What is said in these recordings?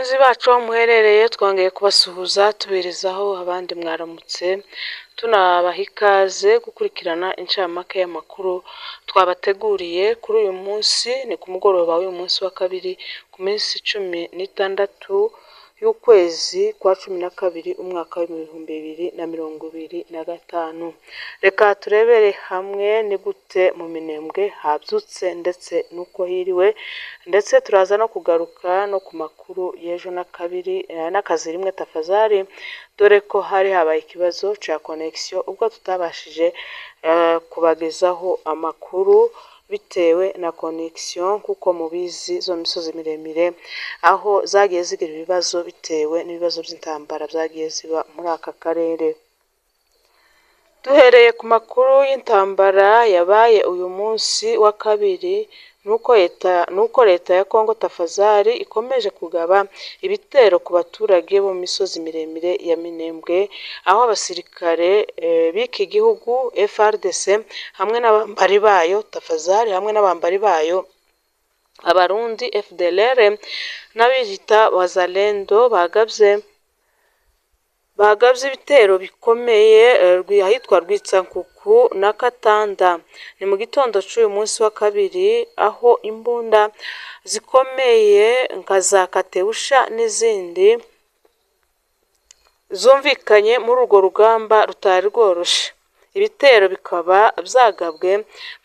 bakunzi bacu aho muherereye twongeye kubasuhuza tubirizaho abandi mwaramutse tunabaha ikaze gukurikirana incamake y'amakuru twabateguriye kuri uyu munsi. Ni ku mugoroba w'uyu munsi wa kabiri ku minsi 16 y'ukwezi kwa 12 umwaka w'ibihumbi 2025. Reka turebere hamwe ni gute mu Minembwe habyutse ndetse nuko hiriwe, ndetse turaza no kugaruka no ku makuru y'ejo n'akazi rimwe tafazari, dore ko hari habaye ikibazo cya connection ubwo tutabashije kubagezaho amakuru bitewe na connection, kuko mubizi zo misozi miremire aho zagiye zigira ibibazo bitewe n'ibibazo by'intambara byagiye ziba muri aka karere. Duhereye ku makuru y'intambara yabaye uyu munsi wa kabiri, nuko leta ya Kongo tafazari ikomeje kugaba ibitero ku baturage bo mu misozi miremire ya Minembwe, aho abasirikare b'iki gihugu FRDC hamwe n'abambari bayo tafazari hamwe n'abambari bayo abarundi FDLR n'abiyita Wazalendo bagabye ibitero bikomeye ahitwa Rwitsankuku na Katanda. Ni mu gitondo cy'uyu munsi wa kabiri, aho imbunda zikomeye nka za Kateusha n'izindi zumvikanye muri urwo rugamba rutari rworoshe. Ibitero bikaba byagabwe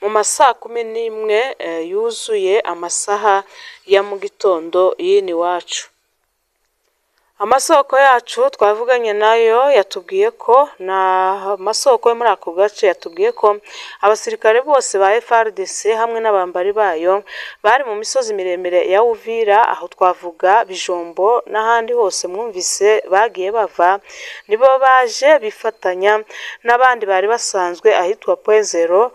mu masaa 11 yuzuye amasaha ya mu gitondo y'ini wacu. Amasoko yacu twavuganye nayo yatubwiye ko amasoko yo muri ako gace yatubwiye ko abasirikare bose ba FRDC hamwe n'abambari bayo bari mu misozi miremire ya Uvira, aho twavuga Bijombo n'ahandi hose mwumvise bagiye bava, nibo baje bifatanya n'abandi bari basanzwe ahitwa Point0,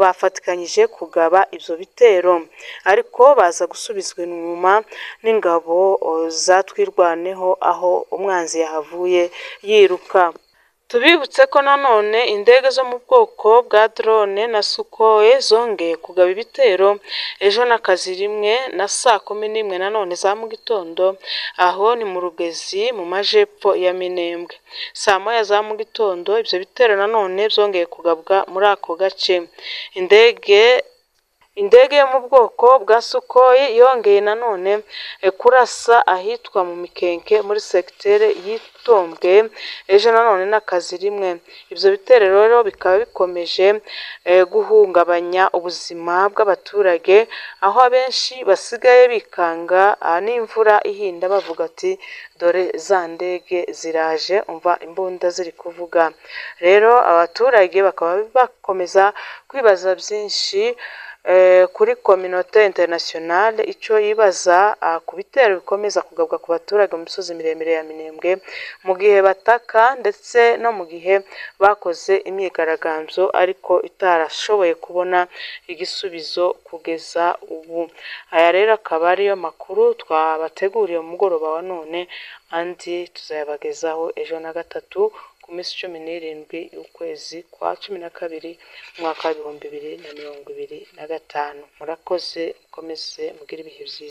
bafatikanyije kugaba ibyo bitero, ariko baza gusubizwa inyuma n'ingabo zatwirwaneho aho umwanzi yahavuye yiruka. Tubibutse ko nanone indege zo mu bwoko bwa drone na Sukhoi zongeye kugaba ibitero ejo n'akazi rimwe na saa 11 nanone za mu gitondo, aho ni mu Rugezi mu majepfo ya Minembwe. Saa moya za mu gitondo ibyo bitero nanone byongeye kugabwa muri ako gace. Indege yo mu bwoko bwa Sukhoi yongeye nanone kurasa ahitwa mu Mikenke muri secteur y'Itombwe ejo nanone n'akazi rimwe. Ibyo bitero rero bikaba bikomeje guhungabanya ubuzima bw'abaturage, aho abenshi basigaye bikanga n'imvura ihinda bavuga ati dore za ndege ziraje, umva imbunda ziri kuvuga. Rero abaturage bakaba bakomeza kwibaza byinshi kuri communauté internationale icyo yibaza ku bitero bikomeza kugabwa ku baturage mu misozi miremire ya Minembwe, mu gihe bataka ndetse no mu gihe bakoze imyigaragambyo ariko itarashoboye kubona igisubizo kugeza ubu. Aya rero akaba ariyo makuru twabateguriye mu mugoroba wa none, andi tuzayabagezaho ejo na gatatu ku minsi 17 y'ukwezi kwa 12 umwaka wa 2025. Murakoze, mukomeze mugire ibihe byiza.